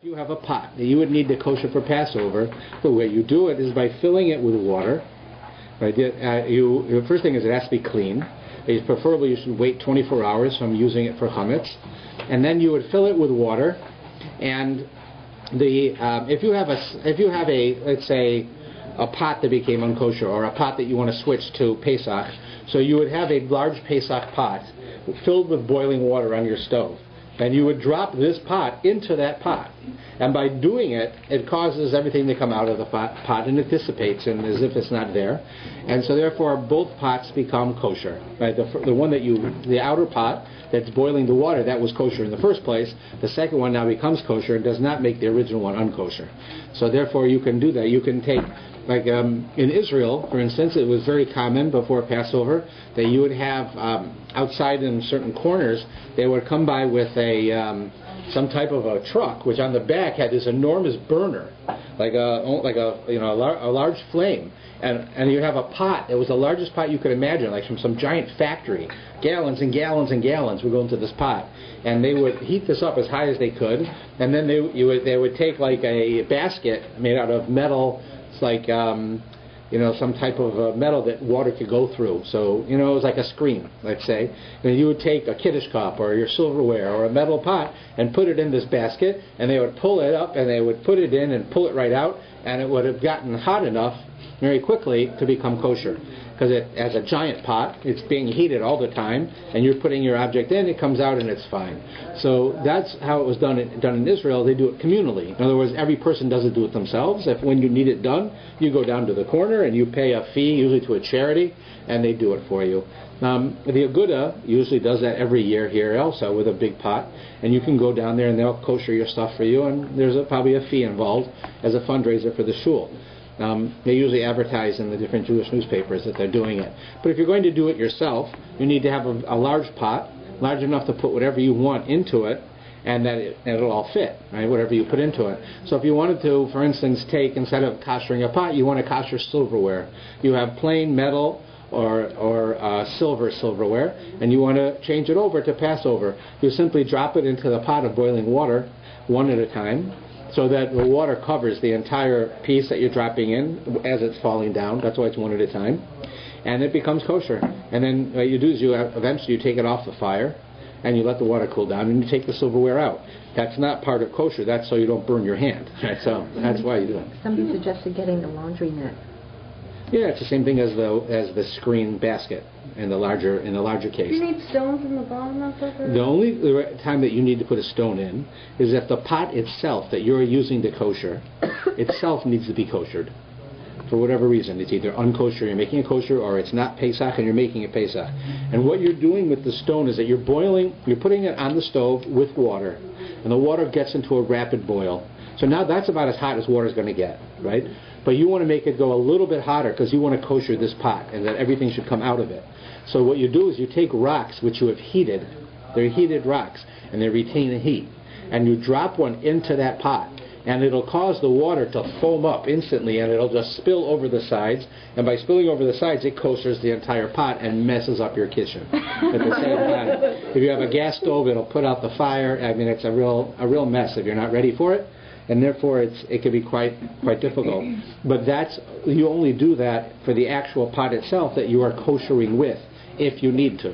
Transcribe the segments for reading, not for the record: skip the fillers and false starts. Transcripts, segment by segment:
You have a pot that you would need to kosher for Passover. The way you do it is by filling it with water. Right? The first thing is it has to be clean. Preferably you should wait 24 hours from using it for chametz, and then you would fill it with water. And if you have a let's say a pot that became unkosher, or a pot that you want to switch to Pesach, so you would have a large Pesach pot filled with boiling water on your stove. And you would drop this pot into that pot. And by doing it, it causes everything to come out of the pot, and it dissipates and as if it's not there. And so therefore both pots become kosher. Right? The outer pot that's boiling the water, that was kosher in the first place. The second one now becomes kosher and does not make the original one unkosher. So therefore you can do that. You can take, like in Israel, for instance, it was very common before Passover that you would have outside in certain corners, they would come by with some type of a truck, which on the back had this enormous burner, like a large flame, and you have a pot. It was the largest pot you could imagine, like from some giant factory. Gallons and gallons and gallons would go into this pot, and they would heat this up as high as they could, and then they would take like a basket made out of metal. It's like some type of metal that water could go through. So it was like a screen, let's say. And you would take a kiddush cup or your silverware or a metal pot and put it in this basket, and they would pull it up and they would put it in and pull it right out, and it would have gotten hot enough very quickly to become kosher. Because as a giant pot, it's being heated all the time, and you're putting your object in, it comes out, and it's fine. So that's how it was done in Israel. They do it communally. In other words, every person doesn't do it themselves. If when you need it done, you go down to the corner and you pay a fee, usually to a charity, and they do it for you. The Aguda usually does that every year here also with a big pot, and you can go down there and they'll kosher your stuff for you, and there's probably a fee involved as a fundraiser for the shul. They usually advertise in the different Jewish newspapers that they're doing it. But if you're going to do it yourself, you need to have a large pot, large enough to put whatever you want into it, and that it'll all fit, right? Whatever you put into it. So if you wanted to, for instance, instead of koshering a pot, you want to kosher silverware. You have plain metal or silverware, and you want to change it over to Passover. You simply drop it into the pot of boiling water, one at a time, so that the water covers the entire piece that you're dropping in as it's falling down. That's why it's one at a time. And it becomes kosher. And then what you do is eventually you take it off the fire, and you let the water cool down, and you take the silverware out. That's not part of kosher. That's so you don't burn your hand. Right? So that's why you do it. Somebody suggested getting a laundry net. Yeah, it's the same thing as the screen basket in the larger case. Do you need stones in the bottom of it? The only time that you need to put a stone in is if the pot itself that you're using to kosher itself needs to be koshered. For whatever reason, it's either unkosher, you're making it kosher, or it's not Pesach and you're making it Pesach. And what you're doing with the stone is that you're putting it on the stove with water, and the water gets into a rapid boil. So now that's about as hot as water is going to get, right? But you want to make it go a little bit hotter because you want to kosher this pot and that everything should come out of it. So what you do is you take rocks which you have heated, they're heated rocks, and they retain the heat, and you drop one into that pot, and it'll cause the water to foam up instantly, and it'll just spill over the sides, and by spilling over the sides it koshers the entire pot and messes up your kitchen at the same time. If you have a gas stove, it'll put out the fire. I mean, it's a real mess if you're not ready for it. And therefore it can be quite difficult. But you only do that for the actual pot itself that you are koshering with, if you need to.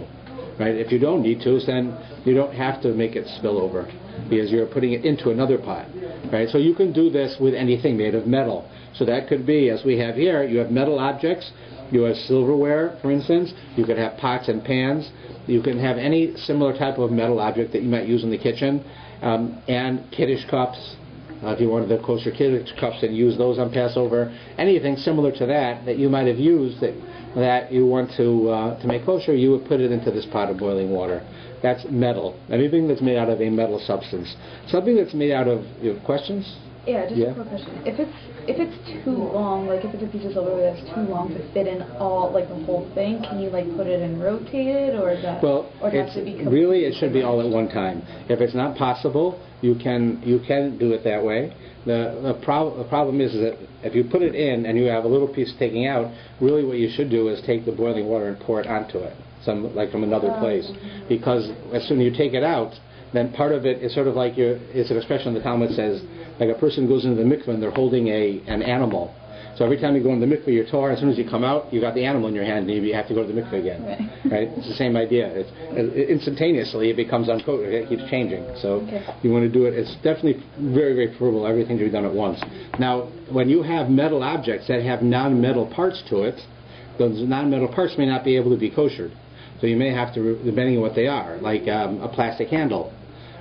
Right? If you don't need to, then you don't have to make it spill over, because you're putting it into another pot. Right? So you can do this with anything made of metal. So that could be, as we have here, you have metal objects, you have silverware, for instance, you could have pots and pans, you can have any similar type of metal object that you might use in the kitchen, and kiddush cups. If you wanted the kosher kiddush cups and use those on Passover, anything similar to that you might have used that you want to make kosher, you would put it into this pot of boiling water. That's metal. Anything that's made out of a metal substance. Something that's made out of, you have questions? Yeah, just a quick question. If it's too long, like if it's a piece of silverware that's too long to fit in all, like the whole thing, can you like put it and rotate it, or is that? Well, it should be all at one time. If it's not possible, you can do it that way. The problem is that if you put it in and you have a little piece taking out, really what you should do is take the boiling water and pour it onto it, from another place, because as soon as you take it out, then part of it is sort of like it's an expression in the Talmud says, like a person goes into the mikveh and they're holding an animal. So every time you go in the mikveh, you're Torah. As soon as you come out, you got the animal in your hand, and you have to go to the mikveh again. Right? It's the same idea. Instantaneously, it becomes uncoated. It keeps changing. So you want to do it. It's definitely very, very preferable. Everything to be done at once. Now, when you have metal objects that have non-metal parts to it, those non-metal parts may not be able to be koshered. So you may have to, depending on what they are, like a plastic handle,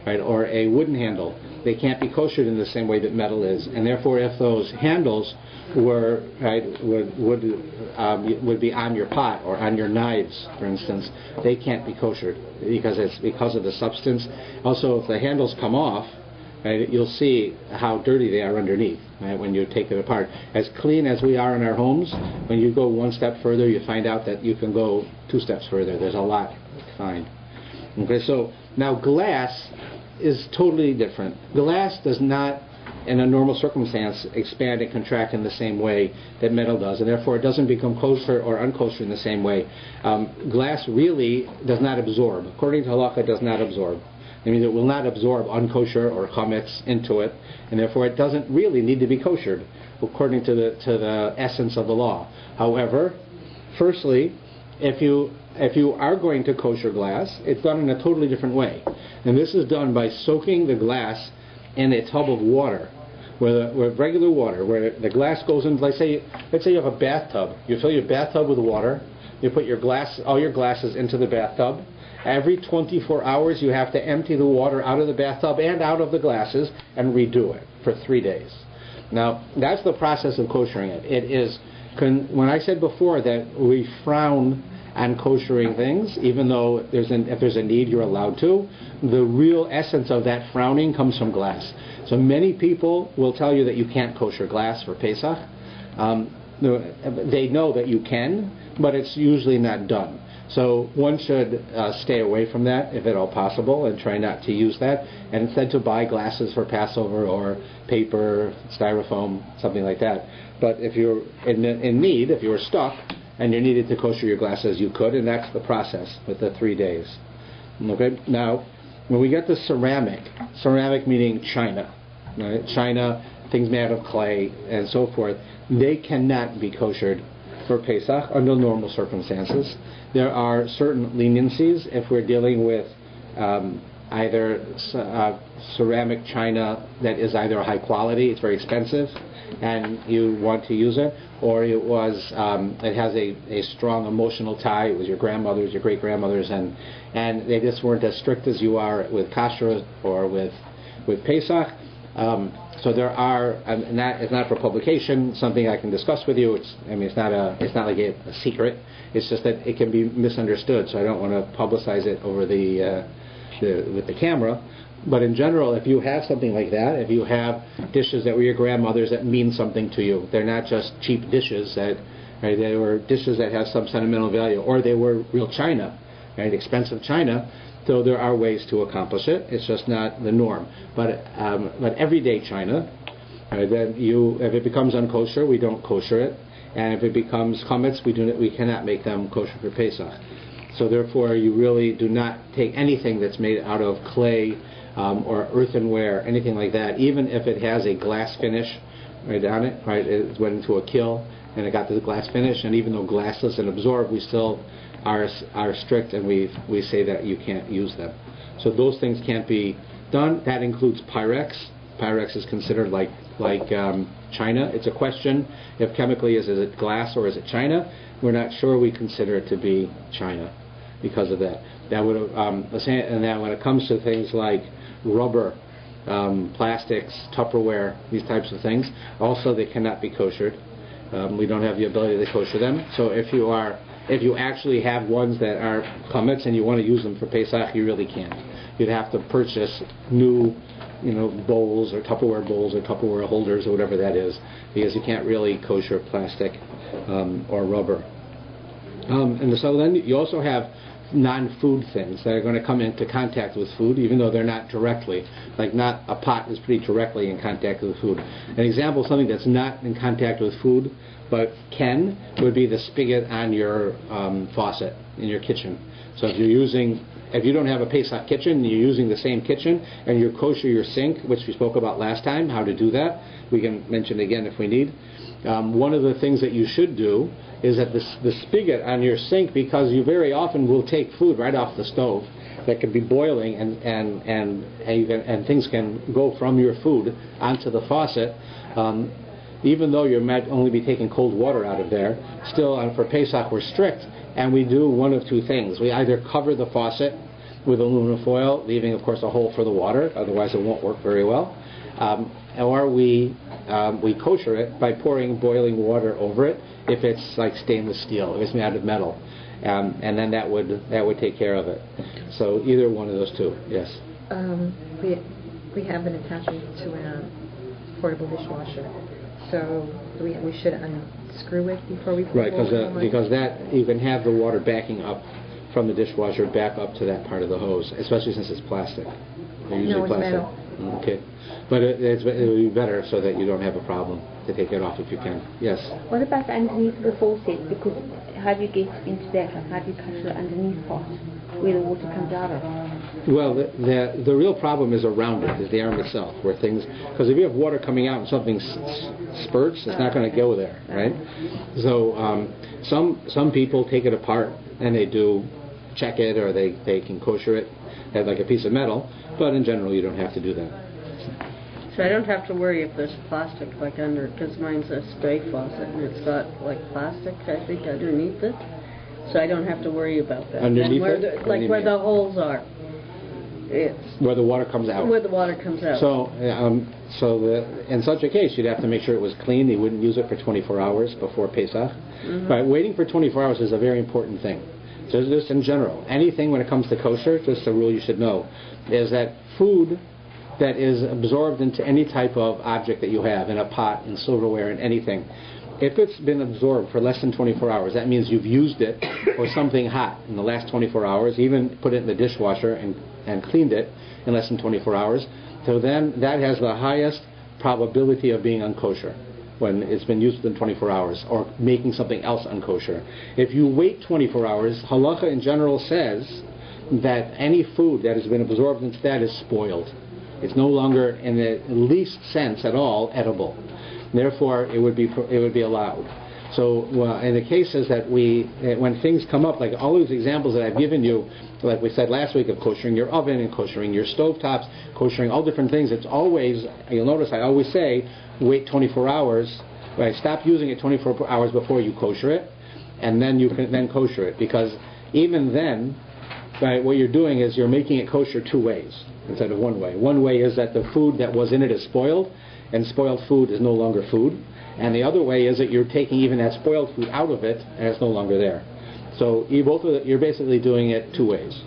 right, or a wooden handle. They can't be koshered in the same way that metal is, and therefore, if those handles were would be on your pot or on your knives, for instance, they can't be koshered because of the substance. Also, if the handles come off, right, you'll see how dirty they are underneath, right, when you take it apart. As clean as we are in our homes, when you go one step further, you find out that you can go 2 steps further. There's a lot to find. Okay, so now glass is totally different. Glass does not, in a normal circumstance, expand and contract in the same way that metal does, and therefore it doesn't become kosher or unkosher in the same way. Glass really does not absorb. According to halakha, it does not absorb. I mean, it will not absorb unkosher or chametz into it, and therefore it doesn't really need to be koshered, according to the essence of the law. However, firstly, if you are going to kosher glass, it's done in a totally different way. And this is done by soaking the glass in a tub of water, with regular water, where the glass goes in. Let's say you have a bathtub. You fill your bathtub with water. You put all your glasses into the bathtub. Every 24 hours, you have to empty the water out of the bathtub and out of the glasses and redo it for 3 days. Now, that's the process of koshering it. It is, when I said before that we frown on koshering things, even though if there's a need, you're allowed to, the real essence of that frowning comes from glass. So many people will tell you that you can't kosher glass for Pesach. They know that you can, but it's usually not done. So one should stay away from that if at all possible, and try not to use that, and instead to buy glasses for Passover or paper, styrofoam, something like that. But if you're in need, if you're stuck and you needed to kosher your glasses, you could, and that's the process with the 3 days. Okay. Now, when we get to ceramic meaning china, right? China, things made out of clay and so forth, they cannot be koshered for Pesach under normal circumstances. There are certain leniencies if we're dealing with either ceramic china that is either high quality, it's very expensive, and you want to use it, or it has a strong emotional tie. It was your grandmother's, your great grandmother's, and they just weren't as strict as you are with kashrut or with Pesach. So there are, and that is not for publication, something I can discuss with you. It's not like a secret. It's just that it can be misunderstood. So I don't want to publicize it over with the camera. But in general, if you have something like that, if you have dishes that were your grandmother's that mean something to you, they're not just cheap dishes right, they were dishes that have some sentimental value, or they were real china, right, expensive china. So there are ways to accomplish it. It's just not the norm. But everyday china, then if it becomes unkosher, we don't kosher it, and if it becomes chametz, we cannot make them kosher for Pesach. So therefore, you really do not take anything that's made out of clay or earthenware, anything like that, even if it has a glass finish right on it. Right, it went into a kiln and it got to the glass finish, and even though glass doesn't absorb, we still are strict, and we say that you can't use them. So those things can't be done. That includes Pyrex. Pyrex is considered like china. It's a question if chemically is it glass or is it china. We're not sure. We consider it to be china because of that. That would and then when it comes to things like rubber, plastics, Tupperware, these types of things, also they cannot be koshered. We don't have the ability to kosher them. So if you actually have ones that are chametz and you want to use them for Pesach, you really can't. You'd have to purchase new, bowls or Tupperware holders or whatever that is, because you can't really kosher plastic or rubber. And so then you also have non-food things that are going to come into contact with food, even though they're not directly. Like not a pot is pretty directly in contact with food. An example of something that's not in contact with food but would be the spigot on your faucet in your kitchen. So if you're using if you don't have a Pesach kitchen and you're using the same kitchen and you're kosher your sink, which we spoke about last time, how to do that, we can mention again if we need. One of the things that you should do is that the spigot on your sink, because you very often will take food right off the stove that could be boiling and things can go from your food onto the faucet. Even though you might only be taking cold water out of there, still for Pesach we're strict, and we do one of two things. We either cover the faucet with aluminum foil, leaving of course a hole for the water, otherwise it won't work very well, or we kosher it by pouring boiling water over it if it's like stainless steel, if it's made out of metal, and then that would take care of it. So either one of those two, yes. We have an attachment to a portable dishwasher, so we should unscrew it before we put right, it because that you can have the water backing up from the dishwasher back up to that part of the hose, especially since it's plastic. They're usually it's plastic. metal. Okay, but it would be better so that you don't have a problem to take it off if you can. Yes. What about underneath the faucet? Because how do you get into that? Like how do you cut the underneath part where the water comes out of? Well, the real problem is around it, is the arm itself, where things, because if you have water coming out and something spurts, it's not going to go there, right? So some people take it apart and they do check it, or they can kosher it as like a piece of metal, but in general you don't have to do that. So I don't have to worry if there's plastic like under, because mine's a spray faucet and it's got like plastic I think underneath it, so I don't have to worry about that. Underneath where it? where the holes are. It's where the water comes out. Where the water comes out. So in such a case, you'd have to make sure it was clean. You wouldn't use it for 24 hours before Pesach. Mm-hmm. But waiting for 24 hours is a very important thing. So just in general, anything when it comes to kosher, just a rule you should know, is that food that is absorbed into any type of object that you have, in a pot, in silverware, in anything, if it's been absorbed for less than 24 hours, that means you've used it or something hot in the last 24 hours, even put it in the dishwasher and cleaned it in less than 24 hours, so then that has the highest probability of being unkosher when it's been used within 24 hours, or making something else unkosher. If you wait 24 hours, halacha in general says that any food that has been absorbed into that is spoiled. It's no longer, in the least sense at all, edible. Therefore, it would be allowed. So, in the cases that when things come up, like all these examples that I've given you, like we said last week, of koshering your oven and koshering your stovetops, koshering all different things, it's always, you'll notice I always say, wait 24 hours, right? Stop using it 24 hours before you kosher it, and then you can then kosher it, because even then, right, what you're doing is you're making it kosher two ways instead of one way. One way is that the food that was in it is spoiled, and spoiled food is no longer food. And the other way is that you're taking even that spoiled food out of it, and it's no longer there. So you're basically doing it two ways,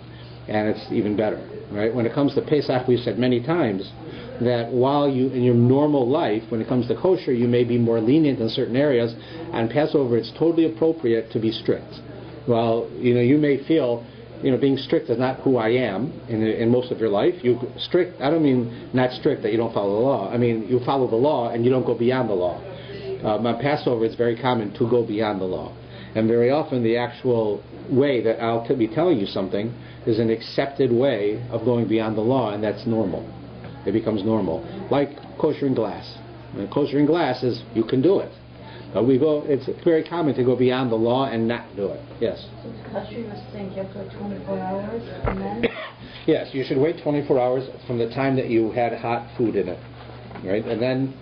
and it's even better, right? When it comes to Pesach, we've said many times that while you, in your normal life, when it comes to kosher, you may be more lenient in certain areas, on Passover it's totally appropriate to be strict. While you may feel, being strict is not who I am in most of your life. Strict, I don't mean not strict that you don't follow the law. I mean you follow the law and you don't go beyond the law. On Passover, it's very common to go beyond the law. And very often the actual way that I'll be telling you something is an accepted way of going beyond the law, and that's normal. It becomes normal. Like koshering glass. Koshering glass is, you can do it. It's very common to go beyond the law and not do it. Yes? So to kosher your sink, you have to wait 24 hours, and then? Yes, you should wait 24 hours from the time that you had hot food in it. Right? And then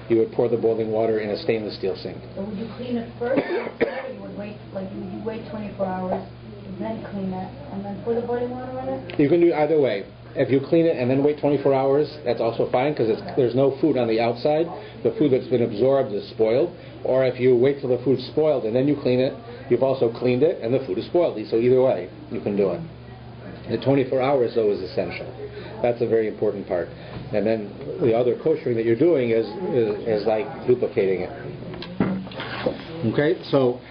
you would pour the boiling water in a stainless steel sink. So would you clean it first, or you would wait, you wait 24 hours, and then clean it, and then pour the boiling water in it? You can do either way. If you clean it and then wait 24 hours, that's also fine, because there's no food on the outside. The food that's been absorbed is spoiled. Or if you wait till the food's spoiled and then you clean it, you've also cleaned it and the food is spoiled. So either way, you can do it. The 24 hours, though, is essential. That's a very important part. And then the other koshering that you're doing is like duplicating it. Okay, so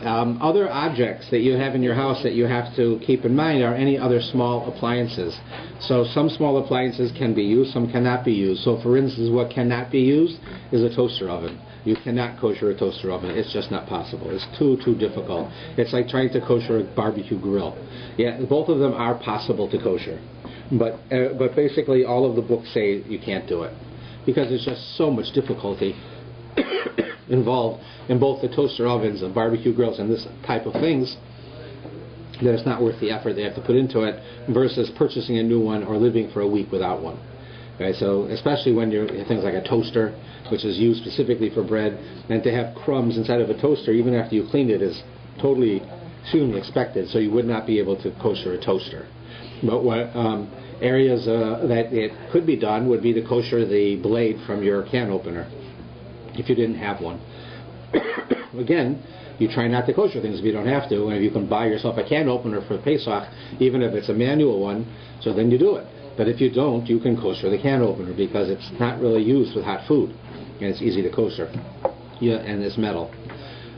Other objects that you have in your house that you have to keep in mind are any other small appliances. So some small appliances can be used, some cannot be used. So for instance, what cannot be used is a toaster oven. You cannot kosher a toaster oven. It's just not possible. It's too difficult. It's like trying to kosher a barbecue grill. Yeah, both of them are possible to kosher. But basically all of the books say you can't do it, because there's just so much difficulty involved in both the toaster ovens and barbecue grills and this type of things, that it's not worth the effort they have to put into it versus purchasing a new one or living for a week without one. Okay, so especially when you're things like a toaster, which is used specifically for bread, and to have crumbs inside of a toaster even after you cleaned it is totally shouldn't be expected, so you would not be able to kosher a toaster. But what areas that it could be done would be to kosher the blade from your can opener if you didn't have one. Again, you try not to kosher things if you don't have to, and if you can buy yourself a can opener for Pesach, even if it's a manual one, so then you do it. But if you don't, you can kosher the can opener because it's not really used with hot food, and it's easy to kosher. Yeah, and it's metal.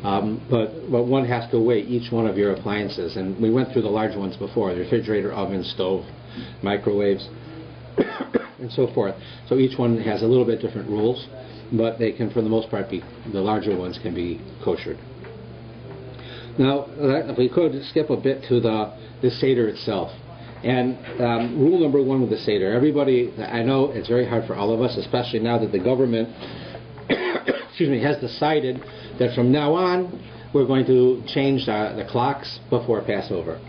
But one has to weigh each one of your appliances, and we went through the large ones before: the refrigerator, oven, stove, microwaves, and so forth. So each one has a little bit different rules, but they can, for the most part, the larger ones can be koshered. Now, if we could skip a bit to the Seder itself. And rule number one with the Seder. Everybody, I know it's very hard for all of us, especially now that the government has decided that from now on we're going to change the clocks before Passover.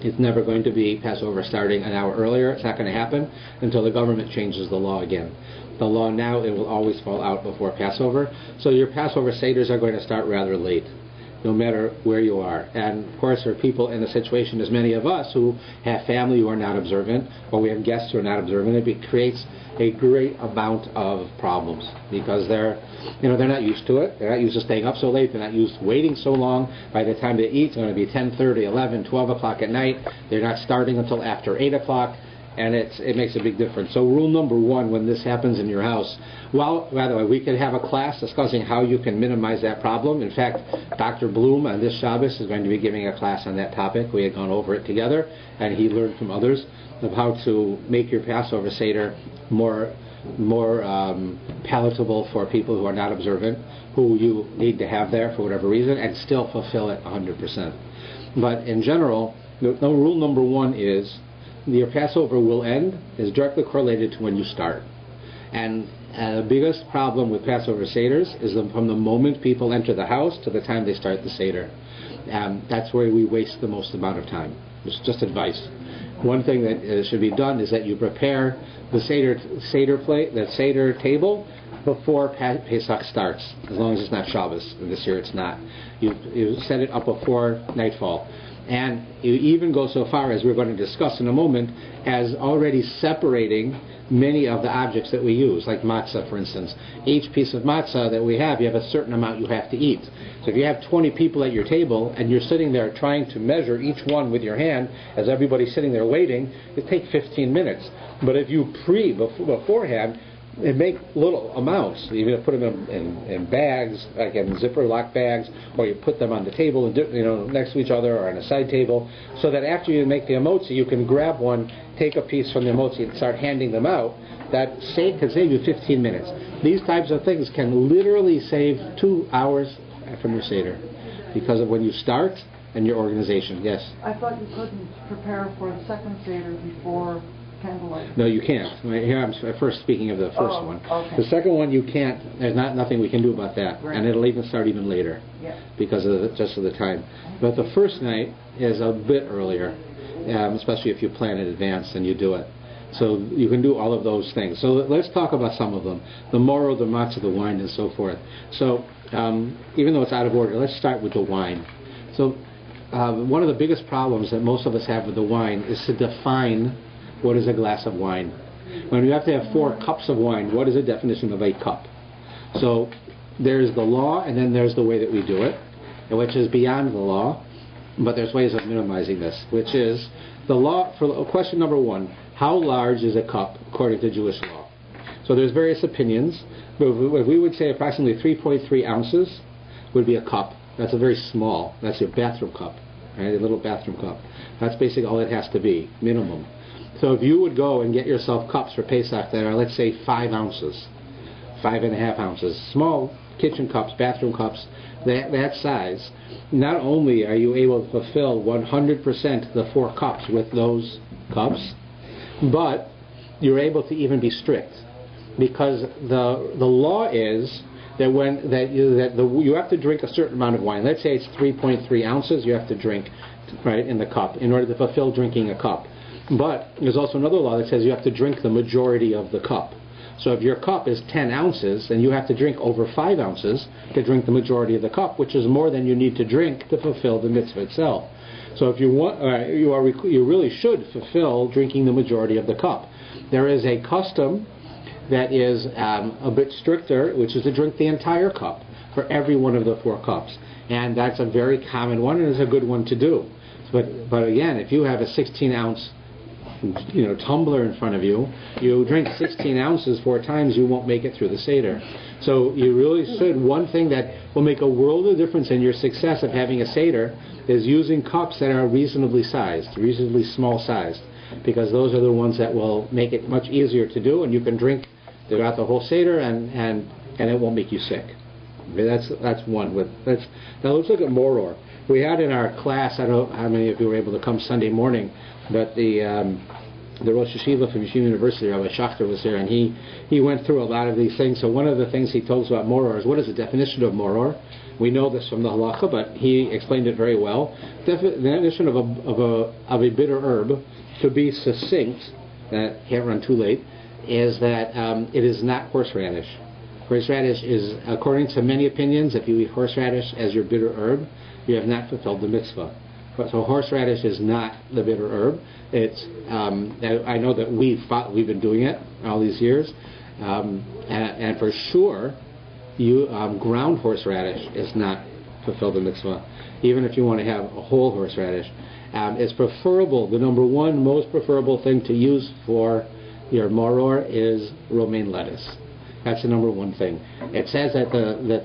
It's never going to be Passover starting an hour earlier. It's not going to happen until the government changes the law again. The law now, it will always fall out before Passover. So your Passover Seders are going to start rather late, no matter where you are. And of course, there are people in the situation, as many of us, who have family who are not observant, or we have guests who are not observant. It creates a great amount of problems because they're not used to it. They're not used to staying up so late. They're not used to waiting so long. By the time they eat, it's going to be 10:30, 11, 12 o'clock at night. They're not starting until after 8 o'clock. And it makes a big difference. So rule number one when this happens in your house, well, by the way, we could have a class discussing how you can minimize that problem. In fact, Dr. Bloom on this Shabbos is going to be giving a class on that topic. We had gone over it together, and he learned from others of how to make your Passover Seder more palatable for people who are not observant, who you need to have there for whatever reason, and still fulfill it 100%. But in general, rule number one is your Passover will end is directly correlated to when you start. And the biggest problem with Passover Seders is from the moment people enter the house to the time they start the Seder. That's where we waste the most amount of time. It's just advice. One thing that should be done is that you prepare the Seder plate, the Seder table, before Pesach starts, as long as it's not Shabbos. This year it's not. You set it up before nightfall. And you even go so far, as we're going to discuss in a moment, as already separating many of the objects that we use, like matzah, for instance. Each piece of matzah that we have, you have a certain amount you have to eat. So if you have 20 people at your table, and you're sitting there trying to measure each one with your hand, as everybody's sitting there waiting, it takes 15 minutes. But if you beforehand, and make little amounts. You put them in bags, like in Ziploc bags, or you put them on the table, next to each other, or on a side table, so that after you make the emotzi, you can grab one, take a piece from the emotzi, and start handing them out. That can save you 15 minutes. These types of things can literally save 2 hours from your Seder because of when you start and your organization. Yes? I thought you couldn't prepare for the second Seder before candlelight. No, you can't. Here I'm first speaking of the first one. Okay. The second one you can't. There's nothing we can do about that, right. And it'll even start even later, because of just of the time. But the first night is a bit earlier, especially if you plan in advance and you do it. So you can do all of those things. So let's talk about some of them: the moro, the matzah, the wine, and so forth. So even though it's out of order, let's start with the wine. So one of the biggest problems that most of us have with the wine is to define what is a glass of wine. When you have to have 4 cups of wine, what is the definition of a cup? So there's the law, and then there's the way that we do it, which is beyond the law, but there's ways of minimizing this, which is the law. For question number 1, how large is a cup according to Jewish law? So there's various opinions, but we would say approximately 3.3 ounces would be a cup That's a very small. That's your bathroom cup, right? A little bathroom cup. That's basically all it has to be, minimum. So if you would go and get yourself cups for Pesach that are, let's say, 5 ounces, 5.5 ounces, small kitchen cups, bathroom cups, that size, not only are you able to fulfill 100% the 4 cups with those cups, but you're able to even be strict, because the law is that you have to drink a certain amount of wine. Let's say it's 3.3 ounces you have to drink, right, in the cup in order to fulfill drinking a cup. But there's also another law that says you have to drink the majority of the cup. So if your cup is 10 ounces, then you have to drink over 5 ounces to drink the majority of the cup, which is more than you need to drink to fulfill the mitzvah itself. So if you want, you really should fulfill drinking the majority of the cup. There is a custom that is a bit stricter, which is to drink the entire cup for every one of the 4 cups. And that's a very common one, and it's a good one to do. But again, if you have a 16-ounce tumbler in front of you, you drink 16 ounces 4 times, you won't make it through the Seder. So you really should. One thing that will make a world of difference in your success of having a Seder is using cups that are reasonably sized, reasonably small sized, because those are the ones that will make it much easier to do, and you can drink throughout the whole Seder, and it won't make you sick. That's one. Now let's look at Moror. We had in our class, I don't know how many of you were able to come Sunday morning, but the Rosh Yeshiva from Yeshiva University, Rabbi Schachter, was there, and he went through a lot of these things. So one of the things he told us about Moror is, what is the definition of Moror? We know this from the halacha, but he explained it very well. The definition of a bitter herb, to be succinct, can't run too late, is that it is not horseradish. Horseradish is, according to many opinions, if you eat horseradish as your bitter herb, you have not fulfilled the mitzvah. So horseradish is not the bitter herb. It's I know that we've been doing it all these years, and for sure, ground horseradish is not fulfilled the mitzvah. Even if you want to have a whole horseradish, it's preferable. The number one most preferable thing to use for your moror is romaine lettuce. That's the number one thing. It says that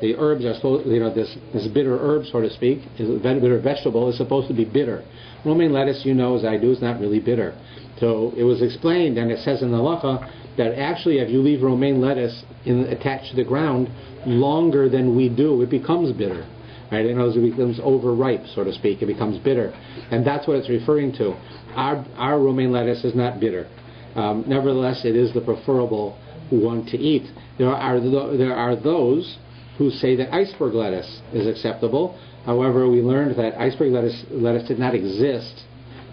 the herbs are supposed, this bitter herb, so to speak, bitter vegetable is supposed to be bitter. Romaine lettuce, as I do, is not really bitter. So it was explained, and it says in the halacha, that actually if you leave romaine lettuce attached to the ground longer than we do, it becomes bitter. Right? It becomes overripe, so to speak. It becomes bitter, and that's what it's referring to. Our romaine lettuce is not bitter. Nevertheless, it is the preferable one to eat. There are those who say that iceberg lettuce is acceptable. However, we learned that iceberg lettuce did not exist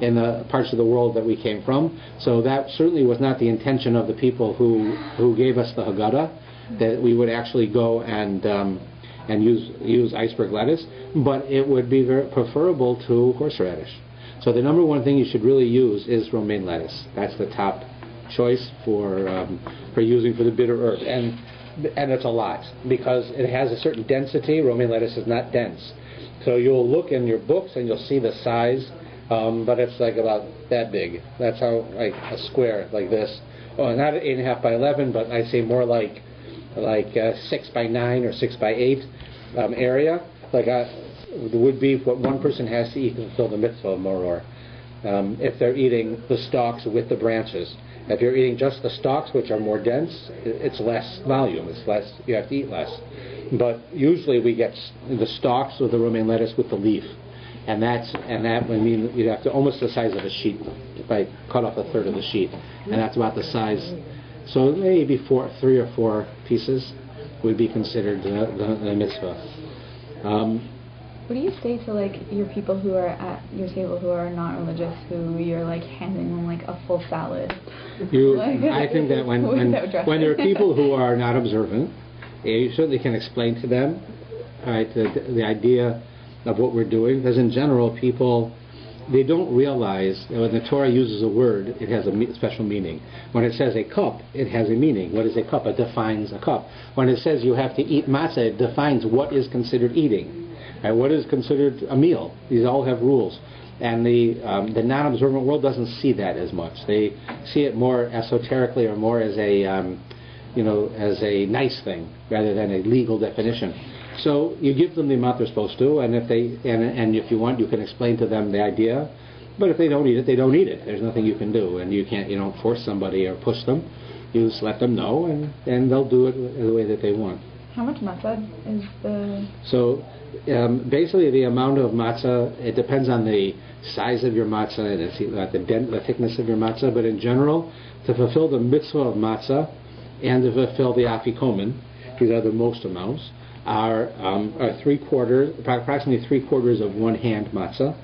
in the parts of the world that we came from. So that certainly was not the intention of the people who gave us the Haggadah, that we would actually go and use iceberg lettuce. But it would be very preferable to horseradish. So the number one thing you should really use is romaine lettuce. That's the top choice for using for the bitter herb, and it's a lot because it has a certain density. Romaine lettuce is not dense, so you'll look in your books and you'll see the size, but it's like about that big. That's how, like a square like this. Oh, not 8.5 by 11, but I'd say more like 6 by 9 or 6 by 8 area. Would be what one person has to eat to fulfill the mitzvah of moror. If they're eating the stalks with the branches. If you're eating just the stalks, which are more dense, it's less volume. It's less. You have to eat less. But usually we get the stalks with the romaine lettuce with the leaf, and that would mean you'd have to almost the size of a sheet. If I cut off a third of the sheet, and that's about the size. So maybe 3 or 4 pieces would be considered the mitzvah. What do you say to your people who are at your table who are not religious, who you're handing them a full salad? I think that when there are people who are not observant, you certainly can explain to them, right, the idea of what we're doing. Because in general, people, they don't realize that when the Torah uses a word, it has a special meaning. When it says a cup, it has a meaning. What is a cup? It defines a cup. When it says you have to eat matzah, it defines what is considered eating. Right, what is considered a meal? These all have rules, and the non-observant world doesn't see that as much. They see it more esoterically, or more as a as a nice thing rather than a legal definition. So you give them the amount they're supposed to, and if you want, you can explain to them the idea. But if they don't eat it, they don't eat it. There's nothing you can do, and you don't force somebody or push them. You just let them know, and they'll do it the way that they want. How much matzah is the... So basically the amount of matzah, it depends on the size of your matzah and the thickness of your matzah, but in general, to fulfill the mitzvah of matzah and to fulfill the afikomen, these are the most amounts, are approximately 3/4 of 1 hand matzah.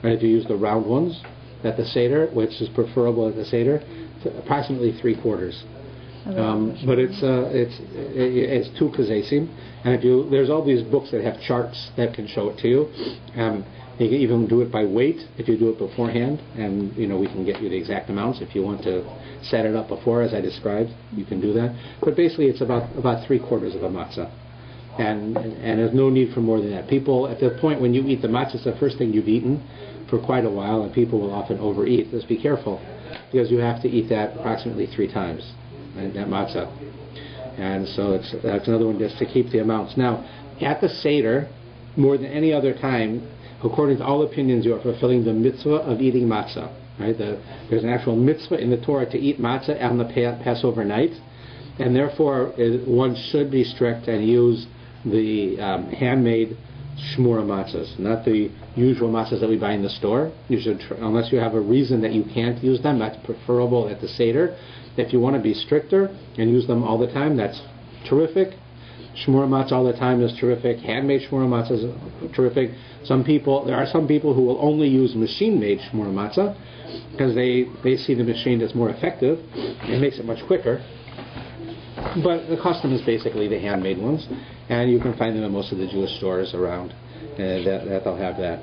And if you use the round ones at the Seder, which is preferable at the Seder, approximately 3/4. But it's 2 kazesim, and there's all these books that have charts that can show it to you. You can even do it by weight if you do it beforehand, and we can get you the exact amounts if you want to set it up before, as I described. You can do that. But basically, it's about 3/4 of a matzah, and there's no need for more than that. People at the point when you eat the matzah, it's the first thing you've eaten for quite a while, and people will often overeat. Just be careful, because you have to eat that approximately 3 times. That matzah, and so that's another one just to keep the amounts. Now, at the Seder, more than any other time, according to all opinions, you are fulfilling the mitzvah of eating matzah. Right? There's an actual mitzvah in the Torah to eat matzah on the Passover night, and therefore one should be strict and use the handmade shmura matzahs, not the usual matzahs that we buy in the store. You should, unless you have a reason that you can't use them, that's preferable at the Seder. If you want to be stricter and use them all the time, that's terrific. Shmura matzah all the time is terrific. Handmade shmura matzah is terrific. There are some people who will only use machine-made shmura matzah because they see the machine as more effective. It makes it much quicker. But the custom is basically the handmade ones, and you can find them in most of the Jewish stores around that they'll have that.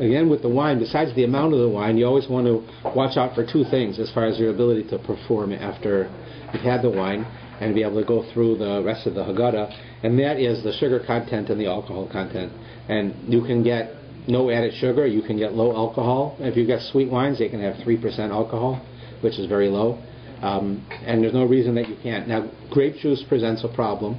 Again, with the wine, besides the amount of the wine, you always want to watch out for 2 things as far as your ability to perform after you've had the wine and be able to go through the rest of the Haggadah, and that is the sugar content and the alcohol content. And you can get no added sugar, you can get low alcohol. If you get sweet wines, they can have 3% alcohol, which is very low. And there's no reason that you can't. Now, grape juice presents a problem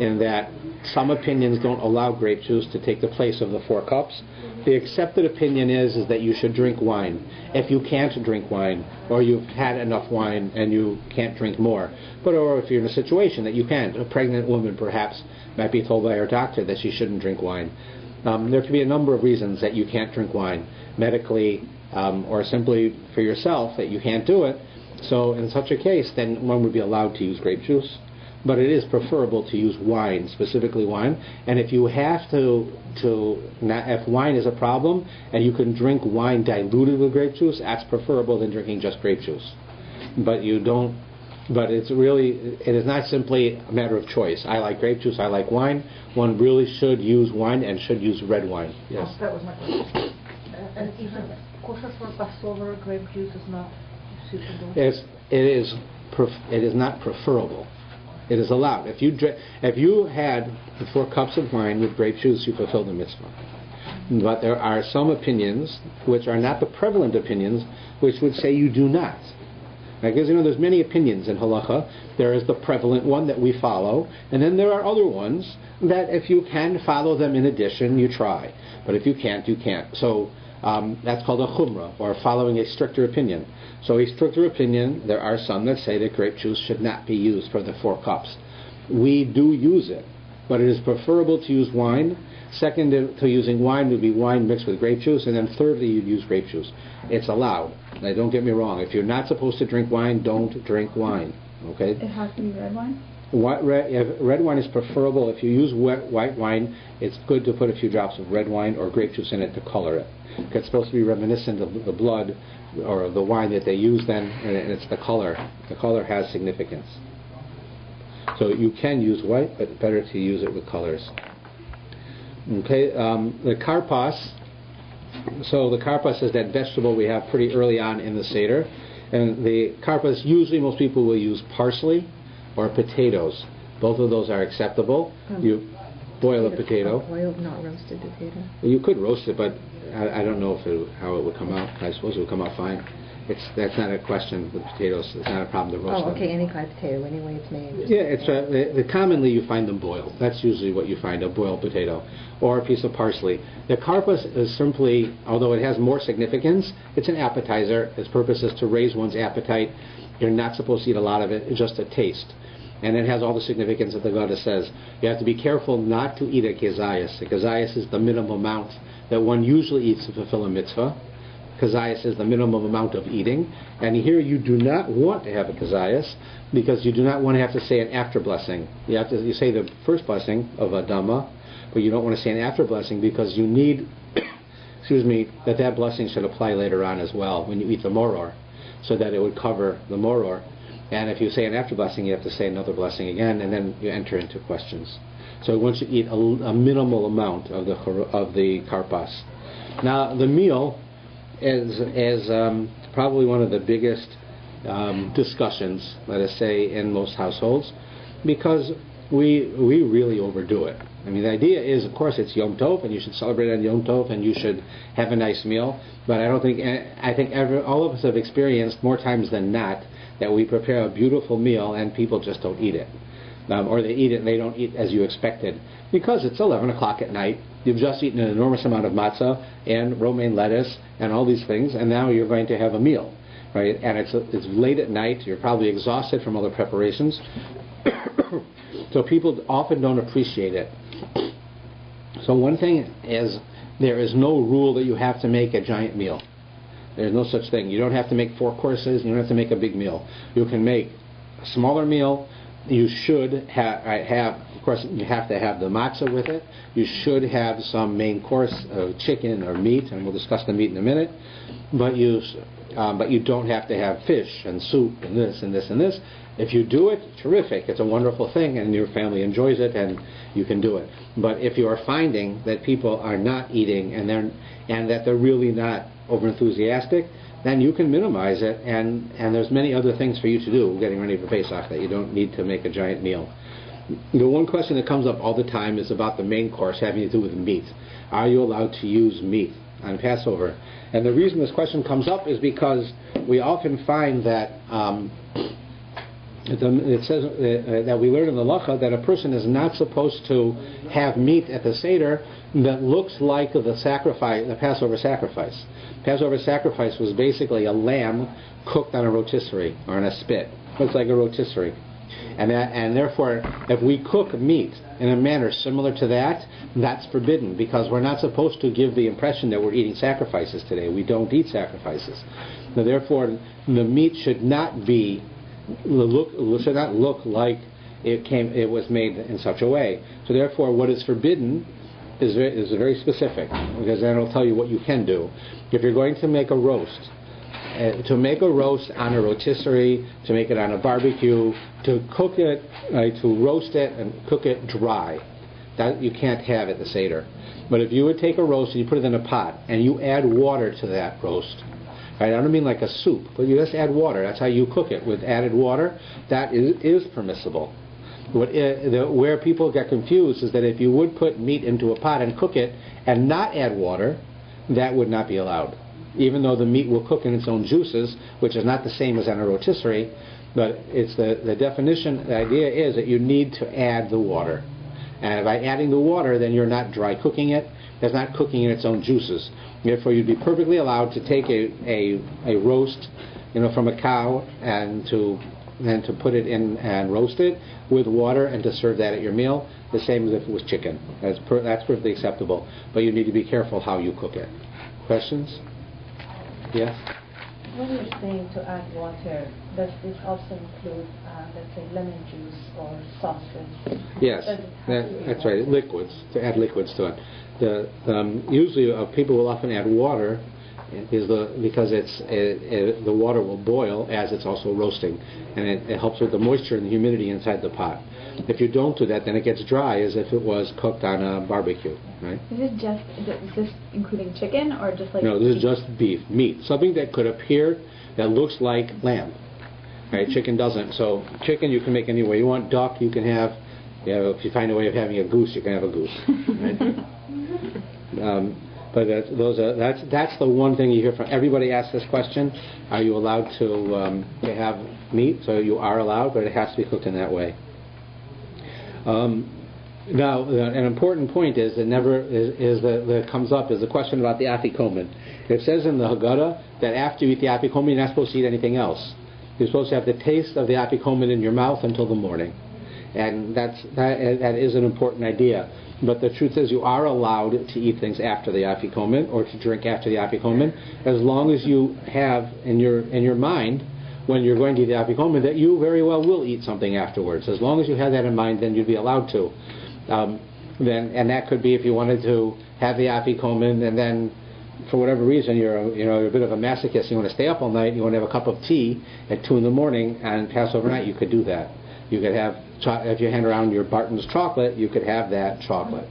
in that some opinions don't allow grape juice to take the place of the 4 cups. The accepted opinion is that you should drink wine. If you can't drink wine, or you've had enough wine and you can't drink more, or if you're in a situation that you can't, a pregnant woman perhaps might be told by her doctor that she shouldn't drink wine. There could be a number of reasons that you can't drink wine, medically, or simply for yourself that you can't do it. So in such a case, then one would be allowed to use grape juice. But it is preferable to use wine, specifically wine. And if you have if wine is a problem and you can drink wine diluted with grape juice, that's preferable than drinking just grape juice. But it is not simply a matter of choice. I like grape juice, I like wine. One really should use wine and should use red wine. Yes. That was my question. And even kosher for Passover, grape juice is not suitable? It is not preferable. It is allowed. If you had the 4 cups of wine with grape juice, you fulfilled the mitzvah. But there are some opinions, which are not the prevalent opinions, which would say you do not. Because there's many opinions in halacha. There is the prevalent one that we follow, and then there are other ones that if you can follow them in addition, you try. But if you can't, you can't. So that's called a chumrah, or following a stricter opinion. So a stricter opinion, there are some that say that grape juice should not be used for the 4 cups. We do use it, but it is preferable to use wine. Second to using wine would be wine mixed with grape juice, and then thirdly you'd use grape juice. It's allowed. Now, don't get me wrong. If you're not supposed to drink wine, don't drink wine. Okay? It has to be red wine? Red wine is preferable. If you use white wine, it's good to put a few drops of red wine or grape juice in it to color it. It's supposed to be reminiscent of the blood or the wine that they use then, and it's the color. The color has significance. So you can use white, but better to use it with colors. Okay, the karpas. So the karpas is that vegetable we have pretty early on in the Seder. And the karpas, usually most people will use parsley or potatoes. Both of those are acceptable. You boil a potato. Boiled, not roasted potato. You could roast it, but I don't know how it would come out. I suppose it would come out fine. That's not a question with potatoes. It's not a problem to roast them. Oh, okay, any kind of potato, any way it's made. Yeah, commonly you find them boiled. That's usually what you find, a boiled potato, or a piece of parsley. The karpas is simply, although it has more significance, it's an appetizer. Its purpose is to raise one's appetite. You're not supposed to eat a lot of it. It's just a taste. And it has all the significance that the Gada says. You have to be careful not to eat a kezayas. A kezayas is the minimum amount that one usually eats to fulfill a mitzvah. Kezayas is the minimum amount of eating. And here you do not want to have a kezayas because you do not want to have to say an after blessing. You say the first blessing of a dhamma, but you don't want to say an after blessing because you need, that blessing should apply later on as well when you eat the moror, so that it would cover the moror. And if you say an after blessing, you have to say another blessing again, and then you enter into questions. So once you eat a minimal amount of the karpas. Now the meal is probably one of the biggest discussions, let us say, in most households, because we really overdo it. I mean, the idea is, of course, it's Yom Tov, and you should celebrate on Yom Tov, and you should have a nice meal. But I think all of us have experienced more times than not that we prepare a beautiful meal and people just don't eat it. Or they eat it and they don't eat as you expected. Because it's 11 o'clock at night, you've just eaten an enormous amount of matzah and romaine lettuce and all these things, and now you're going to have a meal, right? And it's late at night, you're probably exhausted from all the preparations. So people often don't appreciate it. So one thing is, there is no rule that you have to make a giant meal. There's no such thing. You don't have to make 4 courses. You don't have to make a big meal. You can make a smaller meal. You should have, of course, you have to have the matzah with it. You should have some main course of chicken or meat, and we'll discuss the meat in a minute. But you don't have to have fish and soup and this and this and this. If you do it, terrific. It's a wonderful thing, and your family enjoys it, and you can do it. But if you are finding that people are not eating and that they're really not overenthusiastic, then you can minimize it, and there's many other things for you to do getting ready for Pesach that you don't need to make a giant meal. The one question that comes up all the time is about the main course having to do with meat. Are you allowed to use meat on Passover? And the reason this question comes up is because we often find that it says that we learn in the Lacha that a person is not supposed to have meat at the Seder that looks like the Passover sacrifice. Passover sacrifice was basically a lamb cooked on a rotisserie or on a spit. Looks like a rotisserie. And therefore, if we cook meat in a manner similar to that, that's forbidden, because we're not supposed to give the impression that we're eating sacrifices today. We don't eat sacrifices. So therefore, the meat should not look like it was made in such a way. So therefore, what is forbidden is very specific, because then it'll tell you what you can do. If you're going to make a roast, on a rotisserie, to make it on a barbecue, to cook it, to roast it and cook it dry, that you can't have at the Seder. But if you would take a roast and you put it in a pot and you add water to that roast, right? I don't mean like a soup, but you just add water. That's how you cook it, with added water. That is permissible. Where people get confused is that if you would put meat into a pot and cook it and not add water, that would not be allowed. Even though the meat will cook in its own juices, which is not the same as on a rotisserie, but it's the definition, the idea is that you need to add the water. And by adding the water, then you're not dry cooking it. It's not cooking in its own juices. Therefore, you'd be perfectly allowed to take a roast, from a cow and to put it in and roast it with water and to serve that at your meal, the same as if it was chicken. That's perfectly acceptable. But you need to be careful how you cook it. Questions? Yes? When you're saying to add water, does this also include, let's say, lemon juice or sausage? Yes, that's right. Liquids, to add liquids to it. Usually people will often add water because the water will boil as it's also roasting, and it helps with the moisture and the humidity inside the pot. If you don't do that, then it gets dry as if it was cooked on a barbecue, right? Is this including chicken or just like... No, this is just meat. Something that could appear that looks like lamb, right? Chicken doesn't. So chicken you can make any way you want. Duck you can have. If you find a way of having a goose, you can have a goose, right? But that's the one thing you hear from everybody. Asks this question: are you allowed to have meat? So you are allowed, but it has to be cooked in that way. Now, an important point is that comes up is the question about the afikomen. It says in the Haggadah that after you eat the afikomen, you're not supposed to eat anything else. You're supposed to have the taste of the afikomen in your mouth until the morning, and that is an important idea. But the truth is, you are allowed to eat things after the afikomen or to drink after the afikomen, as long as you have in your mind when you're going to eat the afikomen that you very well will eat something afterwards. As long as you have that in mind, then you'd be allowed to. And that could be if you wanted to have the afikomen, and then for whatever reason you're a bit of a masochist. You want to stay up all night. You want to have a cup of tea at 2 a.m. and Passover night. You could do that. You could have, if you hand around your Barton's chocolate, you could have that chocolate.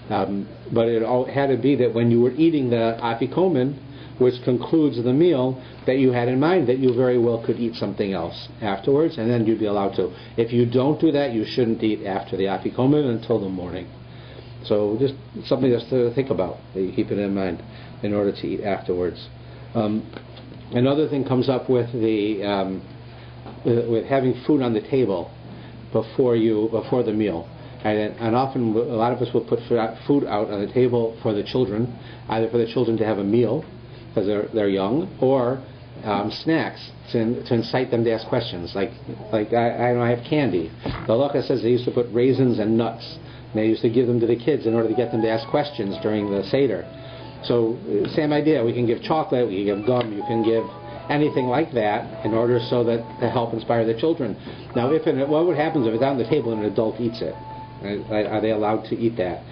But it all had to be that when you were eating the afikomen, which concludes the meal, that you had in mind that you very well could eat something else afterwards, and then you'd be allowed to. If you don't do that, you shouldn't eat after the afikomen until the morning. So just something just to think about, that you keep it in mind in order to eat afterwards. Another thing comes up with with having food on the table before the meal. And often a lot of us will put food out on the table for the children, either for the children to have a meal because they're young, or snacks to incite them to ask questions. Like I have candy. The halacha says they used to put raisins and nuts. And they used to give them to the kids in order to get them to ask questions during the Seder. So same idea. We can give chocolate, we can give gum, you can give anything like that in order so that to help inspire the children. Now, what would happen if it's on the table and an adult eats it? Are they allowed to eat that?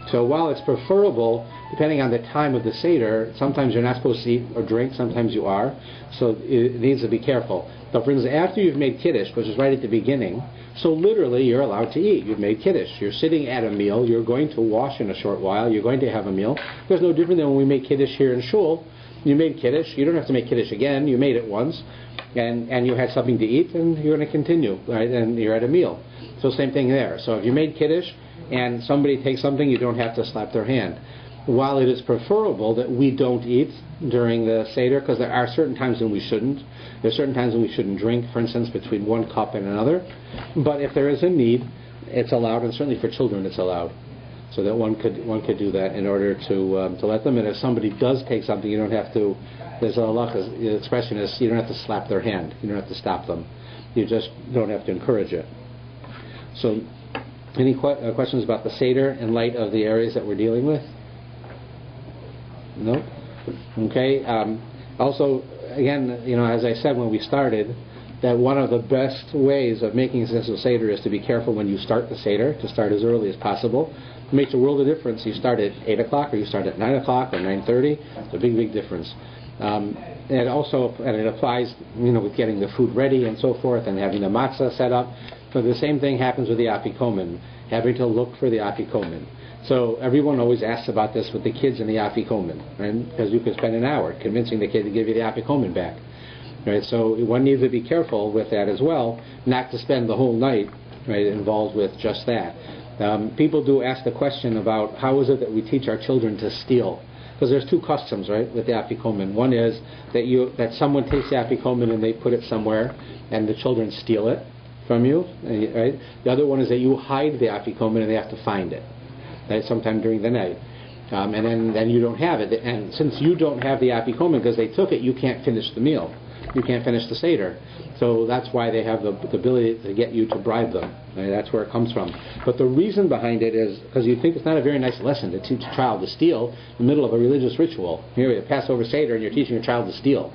So while it's preferable, depending on the time of the Seder, sometimes you're not supposed to eat or drink, sometimes you are. So it needs to be careful. But for instance, after you've made Kiddush, which is right at the beginning, so literally you're allowed to eat. You've made Kiddush. You're sitting at a meal. You're going to wash in a short while. You're going to have a meal. There's no different than when we make Kiddush here in Shul. You made Kiddush. You don't have to make Kiddush again. You made it once. And you had something to eat, and you're going to continue, right? And you're at a meal. So same thing there. So if you made Kiddush and somebody takes something, you don't have to slap their hand. While it is preferable that we don't eat during the Seder, because there are certain times when we shouldn't. There are certain times when we shouldn't drink, for instance, between one cup and another. But if there is a need, it's allowed, and certainly for children it's allowed. So that one could do that in order to let them. And if somebody does take something, you don't have to. There's a halacha. The expression is you don't have to slap their hand. You don't have to stop them. You just don't have to encourage it. So, any questions about the Seder in light of the areas that we're dealing with? No? Okay. Also, again, as I said when we started, that one of the best ways of making a successful Seder is to be careful when you start the Seder, to start as early as possible. It makes a world of difference. You start at 8 o'clock or you start at 9 o'clock or 9:30. It's a big, big difference. And it applies, with getting the food ready and so forth and having the matzah set up. So the same thing happens with the afikomen, having to look for the afikomen. So everyone always asks about this with the kids and the afikomen, right? Because you can spend an hour convincing the kid to give you the afikomen back. Right? So one needs to be careful with that as well, not to spend the whole night, right, involved with just that. People do ask the question about how is it that we teach our children to steal? Because there's two customs, right, with the afikomen. One is that someone takes the afikomen and they put it somewhere, and the children steal it from you, right? The other one is that you hide the afikomen and they have to find it, right, sometime during the night. And then you don't have it. And since you don't have the afikomen because they took it, you can't finish the meal. You can't finish the Seder. So that's why they have the ability to get you to bribe them. Right? That's where it comes from. But the reason behind it is because you think it's not a very nice lesson to teach a child to steal in the middle of a religious ritual. Here, a Passover Seder, and you're teaching a child to steal.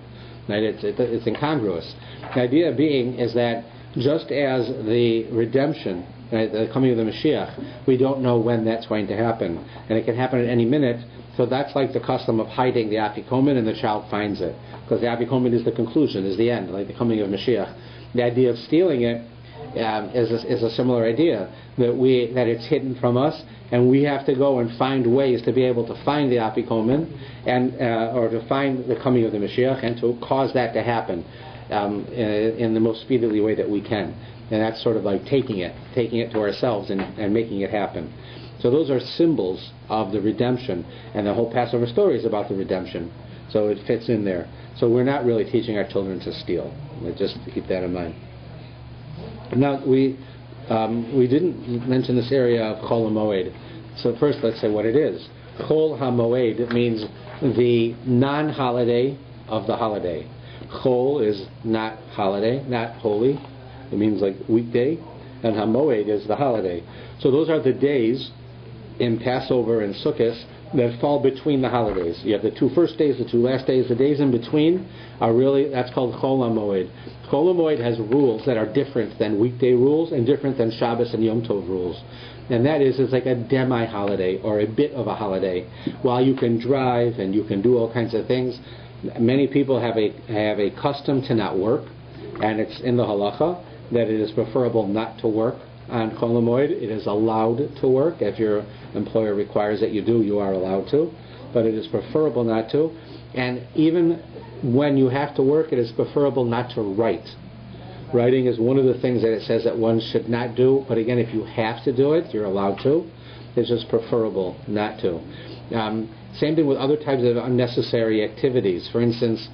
Right? It's incongruous. The idea being is that just as the redemption, right, the coming of the Mashiach, we don't know when that's going to happen. And it can happen at any minute. So that's like the custom of hiding the afikomen and the child finds it. Because the afikomen is the conclusion, is the end, like the coming of Mashiach. The idea of stealing it is a similar idea, that it's hidden from us, and we have to go and find ways to be able to find the afikomen, or to find the coming of the Mashiach, and to cause that to happen in the most speedily way that we can. And that's sort of like taking it to ourselves and making it happen. So those are symbols of the redemption, and the whole Passover story is about the redemption. So it fits in there. So we're not really teaching our children to steal. Just keep that in mind. Now we didn't mention this area of Chol HaMoed. So first let's say what it is. Chol HaMoed means the non-holiday of the holiday. Chol is not holiday, not holy. It means like weekday. And HaMoed is the holiday. So those are the days in Passover and Sukkot that fall between the holidays. You have the 2 first days, the 2 last days. The days in between are really, that's called Chol HaMoed. Chol HaMoed has rules that are different than weekday rules and different than Shabbos and Yom Tov rules. And that is, it's like a demi-holiday or a bit of a holiday. While you can drive and you can do all kinds of things, many people have a custom to not work, and it's in the halacha that it is preferable not to work on Chol HaMoed. It is allowed to work. If your employer requires that you do, you are allowed to, but it is preferable not to. And even when you have to work, it is preferable not to write. Writing is one of the things that it says that one should not do, but again, if you have to do it, you're allowed to. It's just preferable not to. Same thing with other types of unnecessary activities. For instance,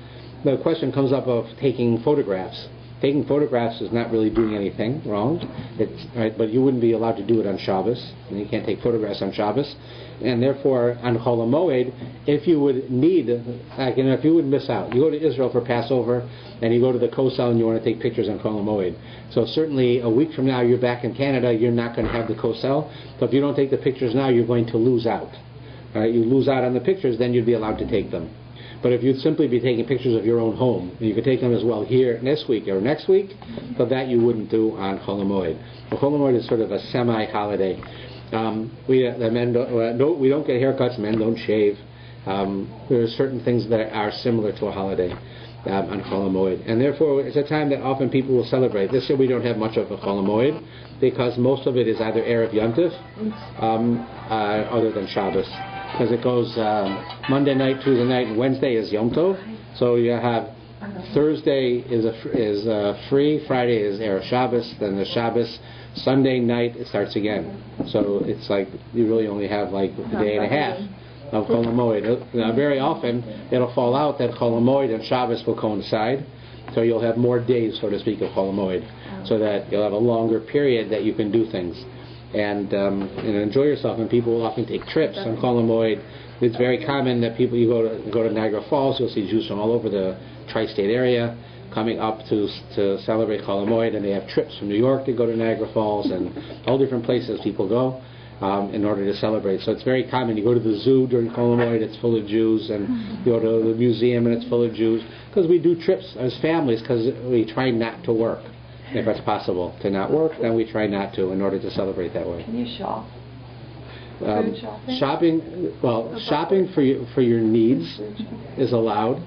the question comes up of taking photographs. Taking photographs is not really doing anything wrong, right, but you wouldn't be allowed to do it on Shabbos, and you can't take photographs on Shabbos. And therefore, on Chol HaMoed, if you would need, if you would miss out, you go to Israel for Passover, and you go to the Kosel and you want to take pictures on Chol HaMoed. So certainly a week from now, you're back in Canada, you're not going to have the Kosel. So if you don't take the pictures now, you're going to lose out. All right, you lose out on the pictures, then you'd be allowed to take them. But if you'd simply be taking pictures of your own home, and you could take them as well here this week or next week, but that you wouldn't do on Chol HaMoed. Well, Chol HaMoed is sort of a semi-holiday. We don't get haircuts, men don't shave. There are certain things that are similar to a holiday on Chol HaMoed. And therefore, it's a time that often people will celebrate. This year we don't have much of a Chol HaMoed because most of it is either Erev Yom Tov, other than Shabbos. Because it goes Monday night, Tuesday night, and Wednesday is Yom Tov. So you have Thursday is free, Friday is Erev Shabbos, then the Shabbos, Sunday night it starts again. So it's like you really only have like a day and a half of Chol HaMoed. Now very often it'll fall out that Chol HaMoed and Shabbos will coincide. So you'll have more days, so to speak, of Chol HaMoed, so that you'll have a longer period that you can do things. And enjoy yourself. And people will often take trips on Chol HaMoed. It's very common that people, you go to Niagara Falls, you'll see Jews from all over the tri-state area coming up to celebrate Chol HaMoed, and they have trips from New York to go to Niagara Falls, and all different places people go in order to celebrate. So it's very common. You go to the zoo during Chol HaMoed, it's full of Jews, and you go to the museum and it's full of Jews, because we do trips as families because we try not to work. If it's possible to not work, then we try not to in order to celebrate that way. Can you shop? Shopping for your needs is allowed.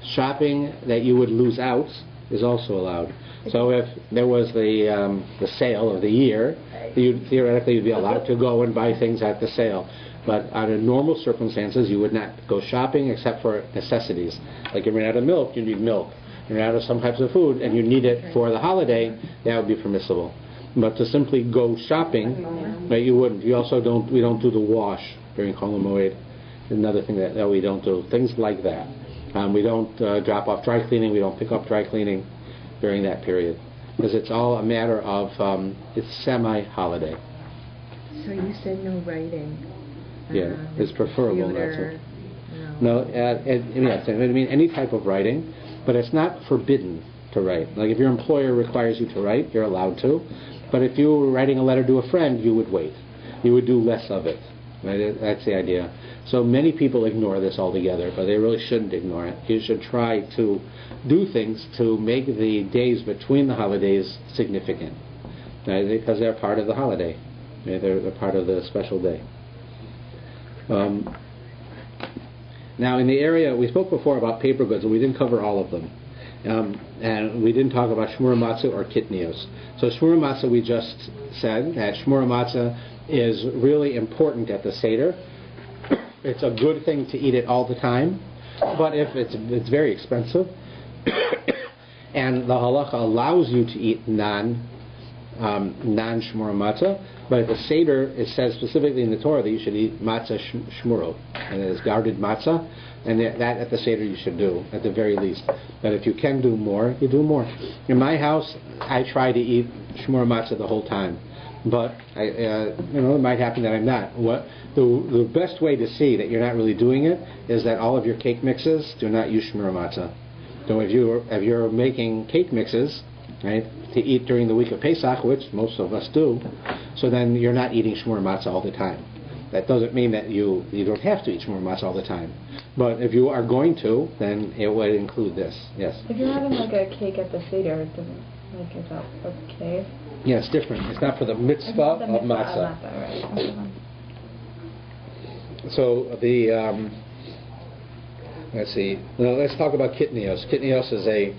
Shopping that you would lose out is also allowed. So if there was the sale of the year, theoretically you'd be allowed to go and buy things at the sale. But under normal circumstances, you would not go shopping except for necessities. Like you ran out of milk, you need milk. You're out of some types of food and you need it for the holiday, that would be permissible. But to simply go shopping, right, you wouldn't. We don't do the wash during Chol HaMoed. Another thing that we don't do. Things like that. We don't drop off dry cleaning. We don't pick up dry cleaning during that period. Because it's all a matter of, it's semi-holiday. So you said no writing. Yeah, it's preferable. Computer, Yes, I mean any type of writing. But it's not forbidden to write. Like if your employer requires you to write, you're allowed to. But if you were writing a letter to a friend, you would wait. You would do less of it. Right? That's the idea. So many people ignore this altogether, but they really shouldn't ignore it. You should try to do things to make the days between the holidays significant. Right? Because they're part of the holiday. Right? They're part of the special day. Now, in the area, we spoke before about paper goods, and we didn't cover all of them. And we didn't talk about shmura matzah or kitnios. So shmura matzah, we just said that shmura matzah is really important at the Seder. It's a good thing to eat it all the time, but if it's very expensive, and the halacha allows you to eat non non-shmura matzah, but at the Seder, it says specifically in the Torah that you should eat matzah shmuro, and it is guarded matzah, and that at the Seder you should do, at the very least. But if you can do more, you do more. In my house, I try to eat shmura matzah the whole time, but it might happen that I'm not. The best way to see that you're not really doing it is that all of your cake mixes do not use shmura matzah. So if you're making cake mixes, right, to eat during the week of Pesach, which most of us do, so then you're not eating shmur matzah all the time. That doesn't mean that you don't have to eat shmur matzah all the time. But if you are going to, then it would include this. Yes? If you're having like a cake at the Seder, is that okay? Yeah, it's different. It's not for the mitzvah of matzah. Right. So let's see. Well, let's talk about kitnios. Kitnios is a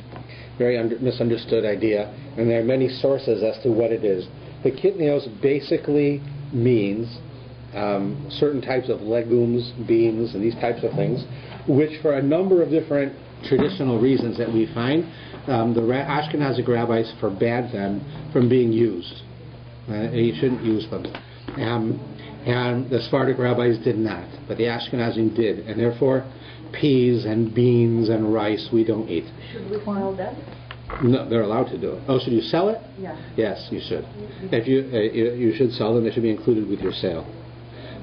very misunderstood idea, and there are many sources as to what it is. The kitnios basically means certain types of legumes, beans, and these types of things, which for a number of different traditional reasons that we find, the Ashkenazic rabbis forbade them from being used. You shouldn't use them. And the Sephardic rabbis did not, but the Ashkenazim did, and therefore peas and beans and rice we don't eat. Should we boil that? No, they're allowed to do it. Oh, should you sell it? Yeah. Yes, you should. If you should sell them, they should be included with your sale.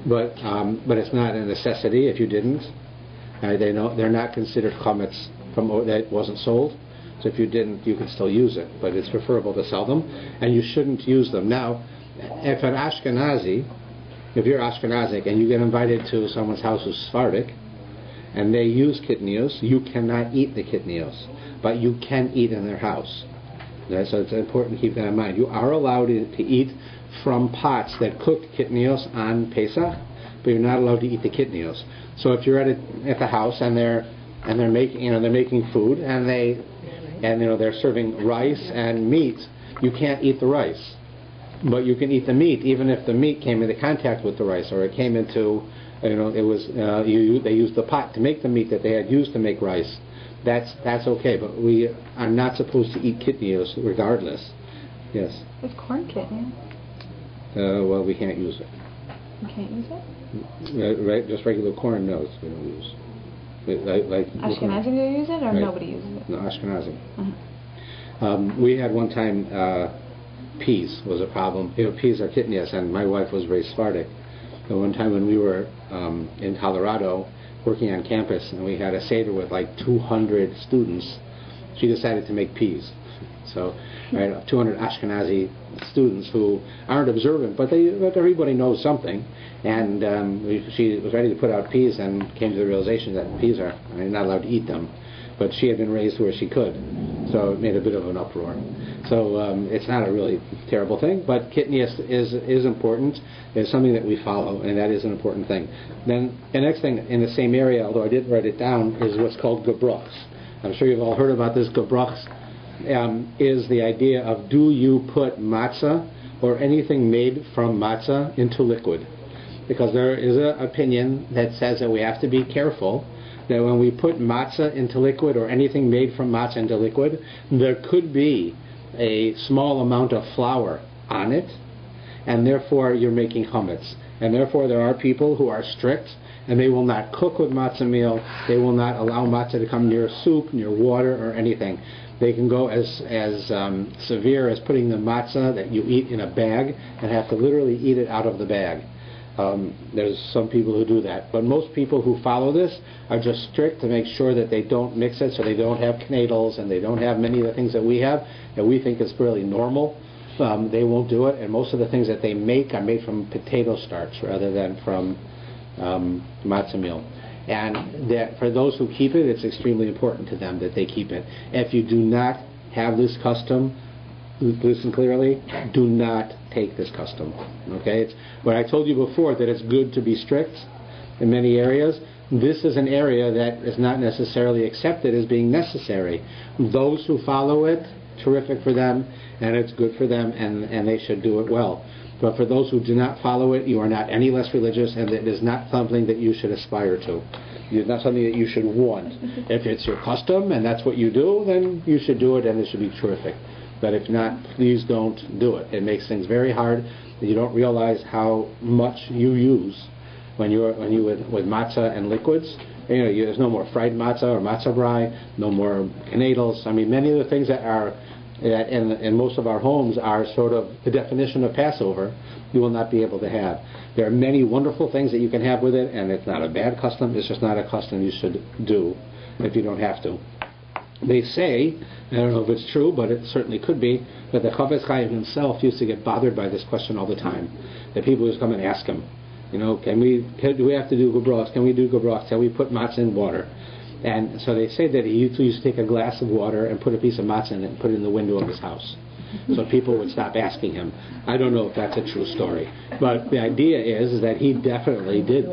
But it's not a necessity. If you didn't, they're not considered chametz from that wasn't sold. So if you didn't, you can still use it. But it's preferable to sell them, and you shouldn't use them. Now, if you're Ashkenazic and you get invited to someone's house who's Sephardic, and they use kitnios, you cannot eat the kitnios, but you can eat in their house. Okay, so it's important to keep that in mind. You are allowed to eat from pots that cooked kitnios on Pesach, but you're not allowed to eat the kitnios. So if you're at the house and they're making food and they're serving rice and meat, you can't eat the rice, but you can eat the meat, even if the meat came into contact with the rice, or it came into they used the pot to make the meat that they had used to make rice. That's okay, but we are not supposed to eat kitnios regardless. Yes. It's corn kitnio. Well, we can't use it. You can't use it? Right, just regular corn, no, we don't use. Like Ashkenazim do use it, or right. Nobody uses it? No, Ashkenazim. Uh-huh. We had one time peas was a problem. Peas are kitnios, and my wife was very Sephardic. And one time when we were in Colorado working on campus, and we had a Seder with like 200 students, she decided to make peas. So, 200 Ashkenazi students who aren't observant, but everybody knows something. And she was ready to put out peas and came to the realization that peas are not allowed to eat them. But she had been raised where she could, so it made a bit of an uproar. So it's not a really terrible thing, but kitnios is important. It's something that we follow, and that is an important thing. Then the next thing in the same area, although I didn't write it down, is what's called gebruchs. I'm sure you've all heard about this. Gebruchs is the idea of, do you put matzah or anything made from matzah into liquid? Because there is an opinion that says that we have to be careful that when we put matzah into liquid or anything made from matzah into liquid, there could be a small amount of flour on it, and therefore you're making chametz. And therefore there are people who are strict, and they will not cook with matzah meal. They will not allow matzah to come near soup, near water, or anything. They can go as severe as putting the matzah that you eat in a bag and have to literally eat it out of the bag. There's some people who do that, but most people who follow this are just strict to make sure that they don't mix it, so they don't have knedels and they don't have many of the things that we have that we think is fairly normal. They won't do it, and most of the things that they make are made from potato starch rather than from matzah meal. And that for those who keep it, it's extremely important to them that they keep it. If you do not have this custom, listen clearly, do not take this custom. Okay? It's what I told you before, that it's good to be strict in many areas. This is an area that is not necessarily accepted as being necessary. Those who follow it, terrific for them, and it's good for them, and they should do it well. But for those who do not follow it, you are not any less religious, and it is not something that you should aspire to. It's not something that you should want. If it's your custom and that's what you do, then you should do it, and it should be terrific. But if not, please don't do it. It makes things very hard. You don't realize how much you use when you with matzah and liquids. There's no more fried matzah or matzah brai, no more canadles. I mean, many of the things that are in most of our homes are sort of the definition of Passover, you will not be able to have. There are many wonderful things that you can have with it, and it's not a bad custom. It's just not a custom you should do if you don't have to. They say, I don't know if it's true, but it certainly could be, that the Chavetz Chaim himself used to get bothered by this question all the time. That people used to come and ask him, do we have to do gebrachos? Can we do gebrachos? Can we put matzah in water? And so they say that he used to take a glass of water and put a piece of matzah in it and put it in the window of his house. So people would stop asking him. I don't know if that's a true story. But the idea is that he definitely did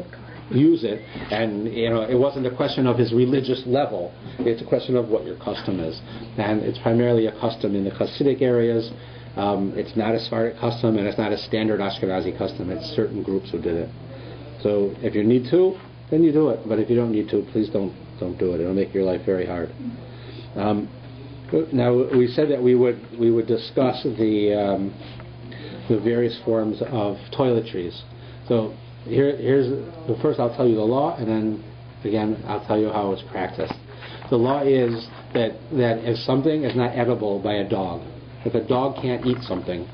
use it. And, it wasn't a question of his religious level. It's a question of what your custom is. And it's primarily a custom in the Hasidic areas. It's not a Sephardic custom, and it's not a standard Ashkenazi custom. It's certain groups who did it. So if you need to, then you do it. But if you don't need to, please don't do it. It'll make your life very hard. Now, we said that we would discuss the various forms of toiletries. So first I'll tell you the law, and then again I'll tell you how it's practiced. The law is that if something is not edible by a dog, if a dog can't eat something,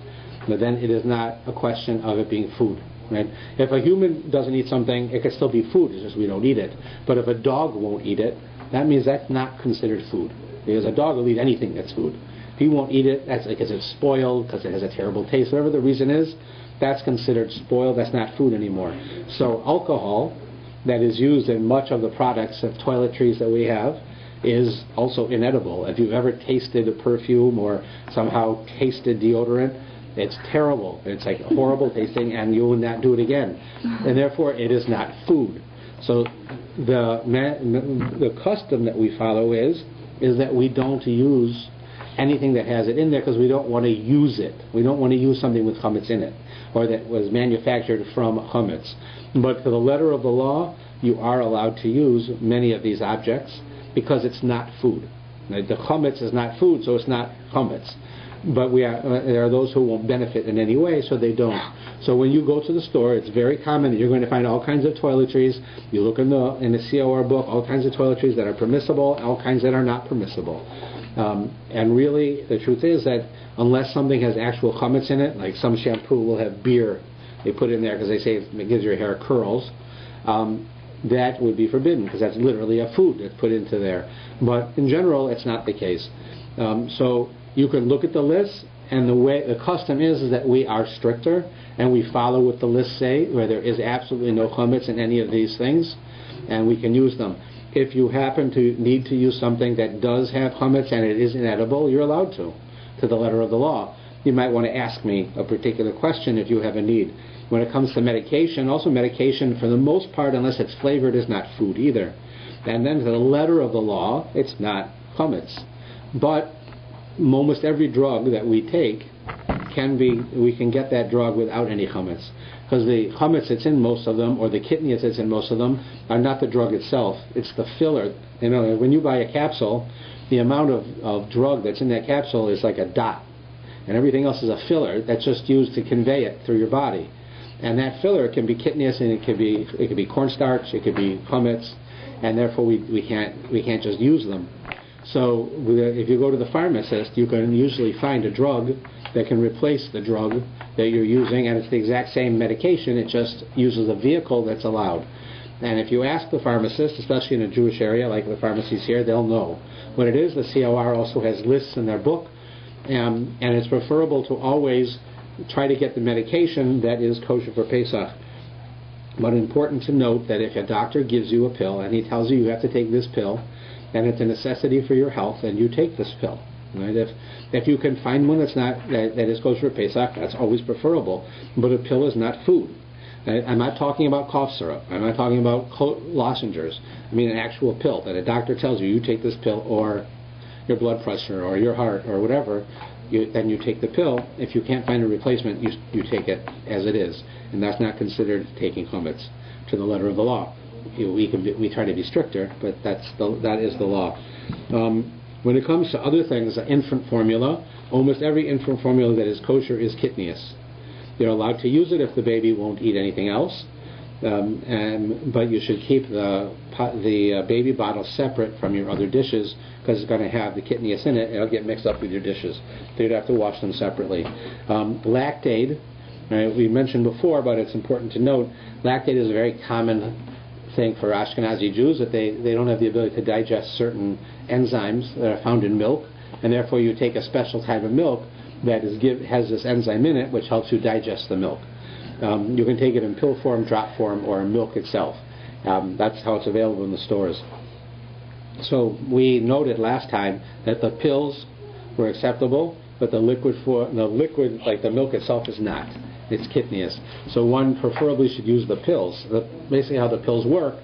then it is not a question of it being food. Right? If a human doesn't eat something, it can still be food. It's just we don't eat it. But if a dog won't eat it, that means that's not considered food. Because a dog will eat anything that's food. If he won't eat it, that's because it's spoiled, because it has a terrible taste. Whatever the reason is, that's considered spoiled. That's not food anymore. So alcohol that is used in much of the products of toiletries that we have is also inedible. If you've ever tasted a perfume or somehow tasted deodorant, it's terrible. It's like horrible tasting, and you will not do it again. And therefore, it is not food. So the custom that we follow is that we don't use anything that has it in there because we don't want to use it. We don't want to use something with chametz in it or that was manufactured from chametz. But for the letter of the law, you are allowed to use many of these objects because it's not food. The chametz is not food, so it's not chametz. But there are those who won't benefit in any way, so they don't. So when you go to the store, it's very common that you're going to find all kinds of toiletries. You look in the COR book, all kinds of toiletries that are permissible, all kinds that are not permissible. And really, the truth is that unless something has actual chametz in it, like some shampoo will have beer, they put in there because they say it gives your hair curls, that would be forbidden because that's literally a food that's put into there. But in general, it's not the case. So you can look at the list, and the custom is that we are stricter and we follow what the lists say, where there is absolutely no chametz in any of these things, and we can use them. If you happen to need to use something that does have chametz and it is inedible, you're allowed to the letter of the law. You might want to ask me a particular question if you have a need. When it comes to medication, also medication for the most part, unless it's flavored, is not food either. And then to the letter of the law, it's not chametz. But almost every drug that we take we can get that drug without any chametz. Because the chametz that's in most of them, or the kitnias that's in most of them, are not the drug itself. It's the filler. When you buy a capsule, the amount of drug that's in that capsule is like a dot. And everything else is a filler that's just used to convey it through your body. And that filler can be kitnias, and it could be cornstarch, it could be chametz, and therefore we can't just use them. So if you go to the pharmacist, you can usually find a drug that can replace the drug that you're using, and it's the exact same medication, it just uses a vehicle that's allowed. And if you ask the pharmacist, especially in a Jewish area like the pharmacies here, they'll know what it is. The COR also has lists in their book, and it's preferable to always try to get the medication that is kosher for Pesach. But important to note that if a doctor gives you a pill and he tells you have to take this pill, and it's a necessity for your health, and you take this pill. Right? If you can find one that is kosher for Pesach, that's always preferable. But a pill is not food. I'm not talking about cough syrup. I'm not talking about lozenges. I mean an actual pill that a doctor tells you take this pill, or your blood pressure, or your heart, or whatever. Then you take the pill. If you can't find a replacement, you take it as it is, and that's not considered taking chametz to the letter of the law. We try to be stricter, but that is the law. When it comes to other things, infant formula, almost every infant formula that is kosher is kitnius. You're allowed to use it if the baby won't eat anything else, but you should keep the baby bottle separate from your other dishes because it's going to have the kitnius in it and it'll get mixed up with your dishes. So you'd have to wash them separately. Lactate, we mentioned before, but it's important to note, lactate is a very common thing for Ashkenazi Jews, that they don't have the ability to digest certain enzymes that are found in milk, and therefore you take a special type of milk that has this enzyme in it which helps you digest the milk. You can take it in pill form, drop form, or in milk itself. That's how it's available in the stores. So we noted last time that the pills were acceptable, but the liquid, like the milk itself, is not. It's kitnius. So one preferably should use the pills. Basically how the pills work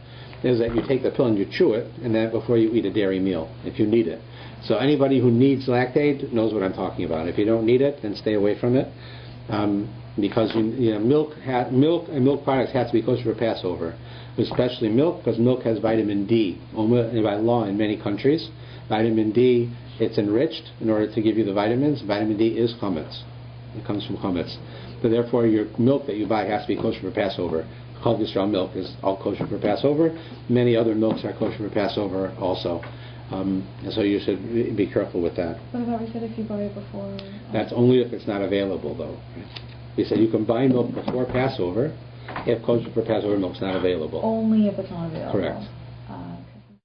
is that you take the pill and you chew it, and then before you eat a dairy meal, if you need it. So anybody who needs lactate knows what I'm talking about. If you don't need it, then stay away from it. Because milk and milk products have to be kosher for Passover, especially milk, because milk has vitamin D. By law in many countries, vitamin D, it's enriched in order to give you the vitamins. Vitamin D is chametz. It comes from chametz. So therefore, your milk that you buy has to be kosher for Passover. Chol Yisrael milk is all kosher for Passover. Many other milks are kosher for Passover also. And so you should be careful with that. What about we said if you buy it before? That's only if it's not available, though. We said you can buy milk before Passover if kosher for Passover milk's not available. Only if it's not available. Correct.